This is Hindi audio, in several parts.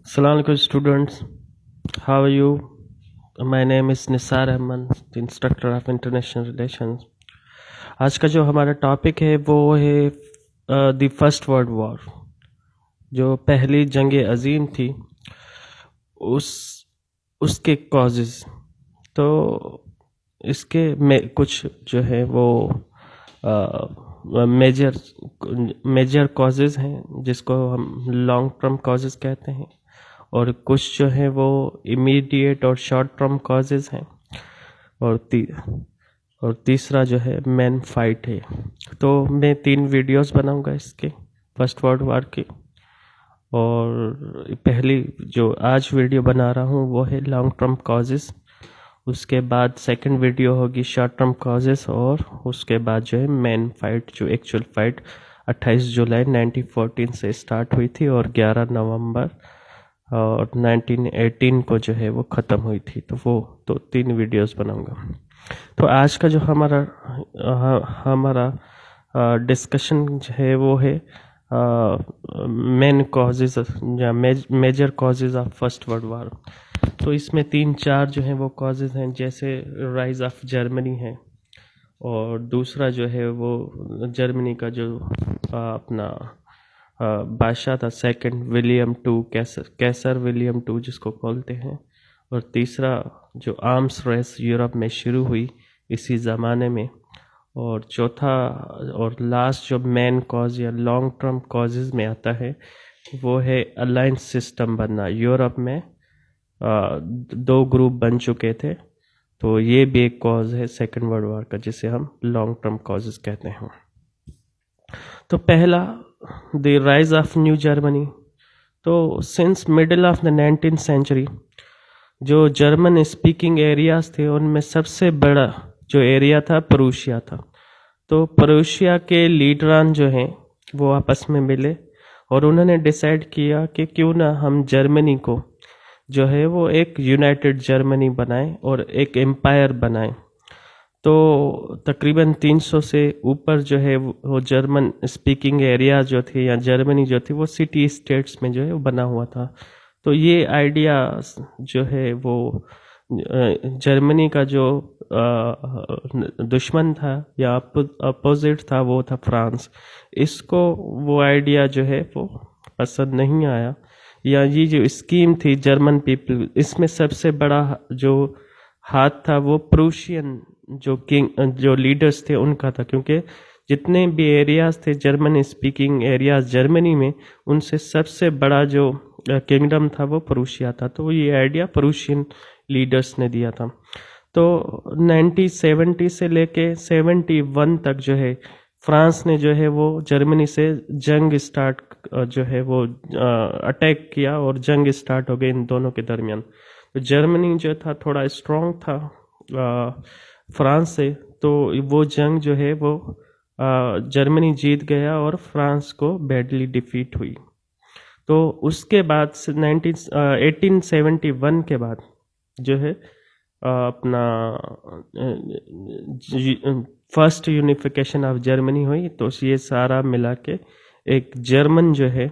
Assalamu alaikum students. How are you? My name is Nisar Ahmed, the instructor of international relations. आज का जो हमारा टॉपिक है वो है द फर्स्ट वर्ल्ड वॉर, जो पहली जंग अजीम थी, उसके कॉजेज। तो इसके में कुछ जो है वो मेजर कॉजेज हैं जिसको हम लॉन्ग टर्म कॉजेज कहते हैं, और कुछ जो है वो इमीडिएट और शॉर्ट टर्म कॉजेज हैं, और तीसरा जो है मेन फाइट है। तो मैं 3 वीडियोस बनाऊंगा इसके फर्स्ट वर्ल्ड वॉर की, और पहली जो आज वीडियो बना रहा हूँ वो है लॉन्ग टर्म कॉजेज। उसके बाद सेकंड वीडियो होगी शॉर्ट टर्म कॉजेज, और उसके बाद जो है मेन फाइट, जो एक्चुअल फाइट 28 जुलाई 1914 से स्टार्ट हुई थी और 11 नवंबर और 1918 को जो है वो ख़त्म हुई थी। तो वो 3 वीडियोस बनाऊंगा। तो आज का जो हमारा डिस्कशन है वो है मेन कॉजेज या major causes of first world war. तो इसमें 3-4 जो हैं वो कॉजेज हैं, जैसे राइज ऑफ जर्मनी है, और दूसरा जो है वो जर्मनी का जो अपना बादशाह था second William two, Kaiser William two जिसको बोलते हैं, और तीसरा जो आर्म्स रेस यूरोप में शुरू हुई इसी ज़माने में, और चौथा और लास्ट जो मेन कॉज या लॉन्ग टर्म कॉजेज में आता है वो है अलायंस सिस्टम बनना। यूरोप में 2 ग्रुप बन चुके थे, तो ये भी एक कॉज है सेकेंड वर्ल्ड वॉर का, जिसे हम लॉन्ग टर्म कॉजेज कहते हैं। तो पहला, the rise of new Germany. तो since middle of the 19th century जो जर्मन स्पीकिंग एरियाज थे उनमें सबसे बड़ा जो एरिया था प्रूशिया था। तो प्रूशिया के लीडरान जो हैं वो आपस में मिले और उन्होंने डिसाइड किया कि क्यों ना हम जर्मनी को जो है वो एक यूनाइटेड जर्मनी बनाएं और एक एम्पायर बनाएं। तो तकरीबन 300 से ऊपर जो है वो जर्मन स्पीकिंग एरिया जो थे या जर्मनी जो थी वो सिटी स्टेट्स में जो है वो बना हुआ था। तो ये आइडिया जो है वो जर्मनी का जो दुश्मन था या अपोजिट था वो था फ्रांस। इसको वो आइडिया जो है वो पसंद नहीं आया, या ये जो स्कीम थी जर्मन पीपल, इसमें सबसे बड़ा जो हाथ था वो प्रूशियन जो लीडर्स थे उनका था, क्योंकि जितने भी एरियाज थे जर्मन स्पीकिंग एरियाज जर्मनी में, उनसे सबसे बड़ा जो किंगडम था वो प्रूशिया था। तो ये आइडिया प्रूशियन लीडर्स ने दिया था। तो 1970 से लेके 71 तक जो है फ्रांस ने जो है वो जर्मनी से जंग स्टार्ट जो है वो अटैक किया और जंग स्टार्ट हो गई इन दोनों के दरमियान। तो जर्मनी जो था थोड़ा स्ट्रॉन्ग था फ्रांस से, तो वो जंग जो है वो जर्मनी जीत गया और फ्रांस को बैडली डिफीट हुई। तो उसके बाद 1871 के बाद जो है अपना फर्स्ट यूनिफिकेशन ऑफ जर्मनी हुई। तो ये सारा मिला के एक जर्मन जो है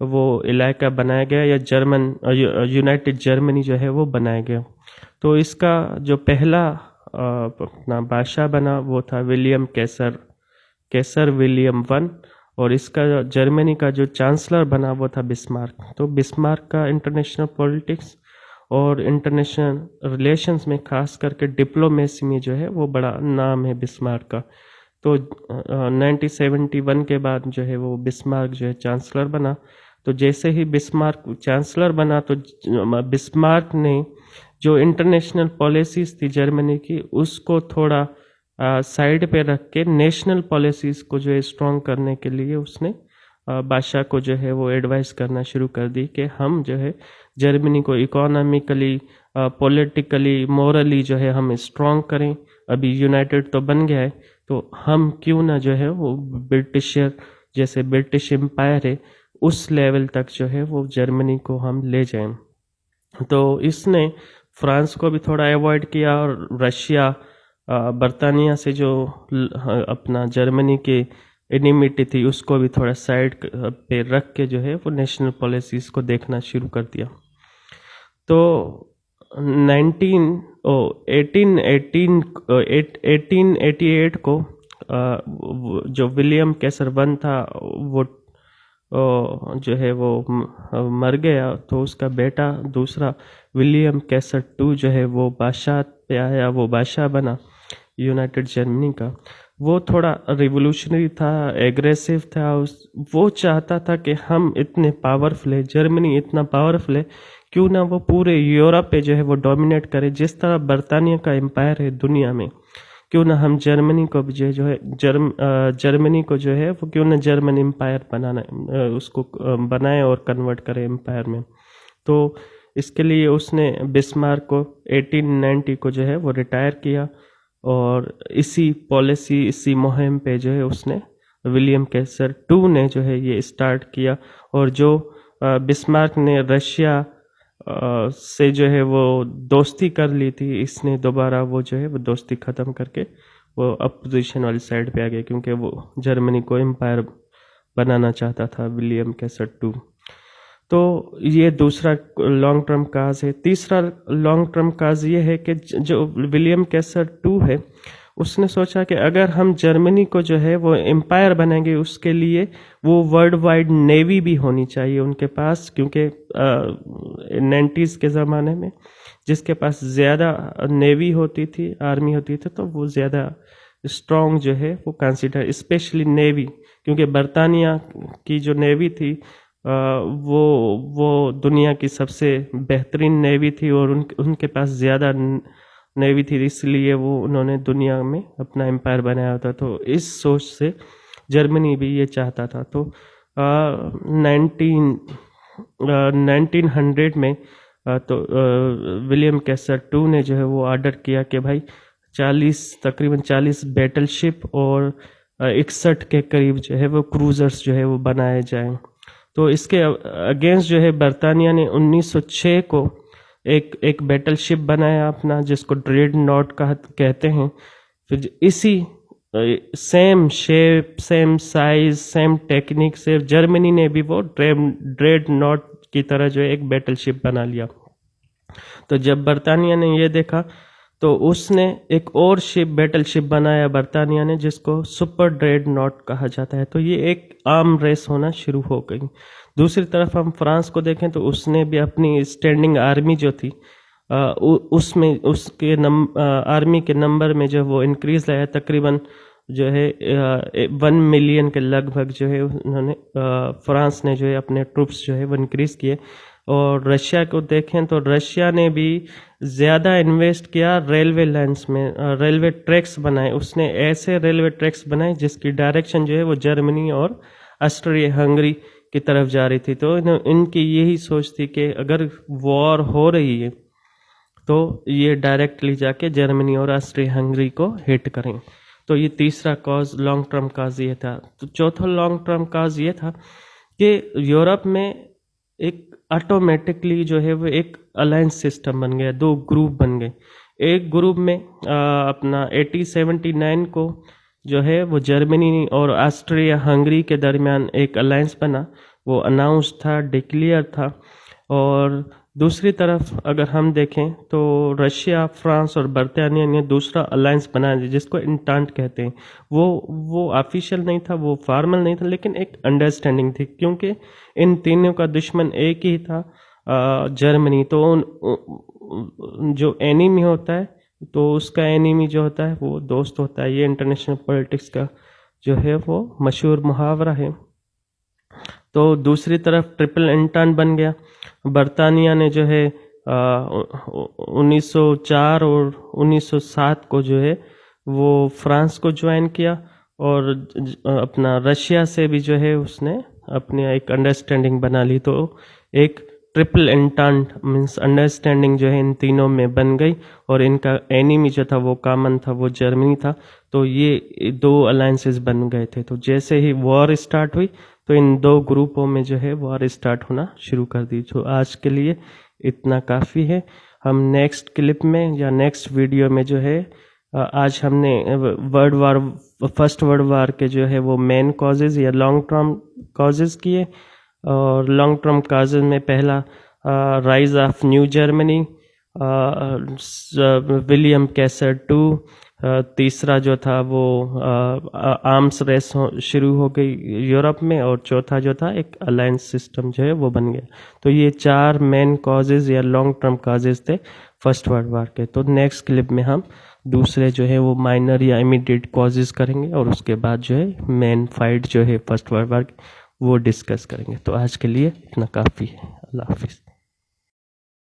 वो इलाका बनाया गया, या जर्मन यूनाइटेड जर्मनी जो है वो बनाया गया। तो इसका जो पहला अपना बादशाह बना वो था विलियम कैसर विलियम वन, और इसका जर्मनी का जो चांसलर बना वो था बिस्मार्क। तो बिस्मार्क का इंटरनेशनल पॉलिटिक्स और इंटरनेशनल रिलेशंस में खास करके डिप्लोमेसी में जो है वो बड़ा नाम है बिस्मार्क का। तो 1971 के बाद जो है वो बिस्मार्क जो है चांसलर बना। तो जैसे ही बिस्मार्क चांसलर बना तो बिस्मार्क ने जो इंटरनेशनल पॉलिसीज थी जर्मनी की उसको थोड़ा साइड पे रख के नेशनल पॉलिसीज को जो है स्ट्रॉन्ग करने के लिए उसने बादशाह को जो है वो एडवाइस करना शुरू कर दी कि हम जो है जर्मनी को इकोनॉमिकली, पॉलिटिकली, मोरली जो है हम स्ट्रॉन्ग करें। अभी यूनाइटेड तो बन गया है, तो हम क्यों ना जो है वो ब्रिटिशर जैसे ब्रिटिश एम्पायर है उस लेवल तक जो है वो जर्मनी को हम ले जाएं। तो इसने फ्रांस को भी थोड़ा अवॉइड किया, और रशिया बर्तानिया से जो अपना जर्मनी के एनिमिटी थी उसको भी थोड़ा साइड पे रख के जो है वो नेशनल पॉलिसीज़ को देखना शुरू कर दिया। तो 1888 को जो विलियम कैसर वन था वो जो है वो मर गया, तो उसका बेटा दूसरा विलियम कैसर टू जो है वो बादशाह पे आया, वो बादशाह बना यूनाइटेड जर्मनी का। वो थोड़ा रिवोल्यूशनरी था, एग्रेसिव था, वो चाहता था कि हम इतने पावरफुल है, जर्मनी इतना पावरफुल है, क्यों ना वो पूरे यूरोप पे जो है वो डोमिनेट करे, जिस तरह बरतानिया का एम्पायर है दुनिया में, क्यों ना हम जर्मनी को भी जो है जर्मनी को जो है वो क्यों ना जर्मन एम्पायर बनाना उसको बनाए और कन्वर्ट करे एम्पायर में। तो इसके लिए उसने बिस्मार्क को 1890 को जो है वो रिटायर किया, और इसी पॉलिसी इसी मुहिम पे जो है उसने विलियम कैसर टू ने जो है ये स्टार्ट किया। और जो बिस्मार्क ने रशिया से जो है वो दोस्ती कर ली थी, इसने दोबारा वो जो है वो दोस्ती ख़त्म करके वो अपोजिशन वाली साइड पे आ गया, क्योंकि वो जर्मनी को एम्पायर बनाना चाहता था विलियम कैसर टू। तो ये दूसरा लॉन्ग टर्म काज है। तीसरा लॉन्ग टर्म काज ये है कि जो विलियम कैसर टू है उसने सोचा कि अगर हम जर्मनी को जो है वो एम्पायर बनाएंगे, उसके लिए वो वर्ल्ड वाइड नेवी भी होनी चाहिए उनके पास, क्योंकि 90s के ज़माने में जिसके पास ज़्यादा नेवी होती थी, आर्मी होती थी, तो वो ज़्यादा स्ट्रॉन्ग जो है वो कंसिडर, स्पेशली नेवी, क्योंकि बरतानिया की जो नेवी थी वो दुनिया की सबसे बेहतरीन नेवी थी, और उनके पास ज़्यादा नेवी थी, इसलिए वो उन्होंने दुनिया में अपना एम्पायर बनाया था। तो इस सोच से जर्मनी भी ये चाहता था। तो 1900 में तो विलियम कैसर टू ने जो है वो ऑर्डर किया कि भाई तकरीबन 40 बैटलशिप और 61 के करीब जो है वो क्रूजर्स जो है वो बनाए जाएं। तो इसके अगेंस्ट जो है बरतानिया ने 1906 को एक बैटलशिप बनाया अपना, जिसको ड्रेडनॉट कहते हैं। फिर इसी same shape, same size, same technique से जर्मनी ने भी वो ड्रेडनॉट की तरह जो है एक बैटलशिप बना लिया। तो जब बरतानिया ने ये देखा तो उसने एक और बैटलशिप बनाया बरतानिया ने, जिसको सुपर ड्रेडनॉट कहा जाता है। तो ये एक आर्म रेस होना शुरू हो गई। दूसरी तरफ हम फ्रांस को देखें तो उसने भी अपनी स्टैंडिंग आर्मी जो थी उसमें उसके आर्मी के नंबर में जो वो इंक्रीज लाया, तकरीबन जो है 1 मिलियन के लगभग जो है उन्होंने फ्रांस ने जो है अपने ट्रूप्स जो है वो इंक्रीज किए। और रशिया को देखें तो रशिया ने भी ज़्यादा इन्वेस्ट किया रेलवे लाइन्स में, रेलवे ट्रैक्स बनाए। उसने ऐसे रेलवे ट्रैक्स बनाए जिसकी डायरेक्शन जो है वो जर्मनी और ऑस्ट्रिया हंगरी की तरफ जा रही थी। तो इनकी यही सोच थी कि अगर वॉर हो रही है तो ये डायरेक्टली जाके जर्मनी और ऑस्ट्रिया हंगरी को हिट करें। तो ये तीसरा कॉज, लॉन्ग टर्म काज ये था। तो चौथा लॉन्ग टर्म काज ये था कि यूरोप में एक ऑटोमेटिकली जो है वो एक अलायंस सिस्टम बन गया, 2 ग्रुप बन गए। एक ग्रुप में अपना 1879 को जो है वो जर्मनी और ऑस्ट्रिया हंगरी के दरमियान एक अलायंस बना, वो अनाउंस था, डिक्लेयर था। और दूसरी तरफ अगर हम देखें तो रशिया, फ्रांस और बरतानिया ने दूसरा अलायंस बनाया जिसको इंटांट कहते हैं। वो ऑफिशियल नहीं था, वो फॉर्मल नहीं था, लेकिन एक अंडरस्टैंडिंग थी, क्योंकि इन तीनों का दुश्मन एक ही था, जर्मनी। तो जो एनिमी होता है तो उसका एनिमी जो होता है वो दोस्त होता है। ये इंटरनेशनल पॉलिटिक्स का जो है वो मशहूर मुहावरा है। तो दूसरी तरफ ट्रिपल एंटान बन गया। बरतानिया ने जो है 1904 और 1907 को जो है वो फ्रांस को ज्वाइन किया, और अपना रशिया से भी जो है उसने अपनी एक अंडरस्टैंडिंग बना ली। तो एक ट्रिपल एंटांट मीन्स अंडरस्टैंडिंग जो है इन तीनों में बन गई, और इनका एनिमी जो था वो कॉमन था, वो जर्मनी था। तो ये 2 अलायंसेस बन गए थे। तो जैसे ही वॉर स्टार्ट हुई तो इन 2 ग्रुपों में जो है वॉर स्टार्ट होना शुरू कर दी। तो आज के लिए इतना काफ़ी है। हम नेक्स्ट क्लिप में या नेक्स्ट वीडियो में जो है आज हमने फर्स्ट वर्ल्ड वार के जो है वो मेन कॉजेज़ या लॉन्ग टर्म कॉजेज़ किए। और लॉन्ग टर्म काजेज में पहला rise of new Germany, William Kaiser two. तीसरा जो था वो आर्म्स रेस शुरू हो गई यूरोप में। और चौथा जो था एक अलायंस सिस्टम जो है वो बन गया। तो ये 4 मेन कॉजेज़ या लॉन्ग टर्म कॉजेज़ थे फर्स्ट वर्ल्ड वार के। तो नेक्स्ट क्लिप में हम दूसरे जो है वो माइनर या इमीडिएट कॉजेज़ करेंगे और उसके बाद जो है मेन फाइट जो है फर्स्ट वर्ल्ड वार की वो डिस्कस करेंगे। तो आज के लिए इतना काफ़ी है। अल्लाह हाफिज़।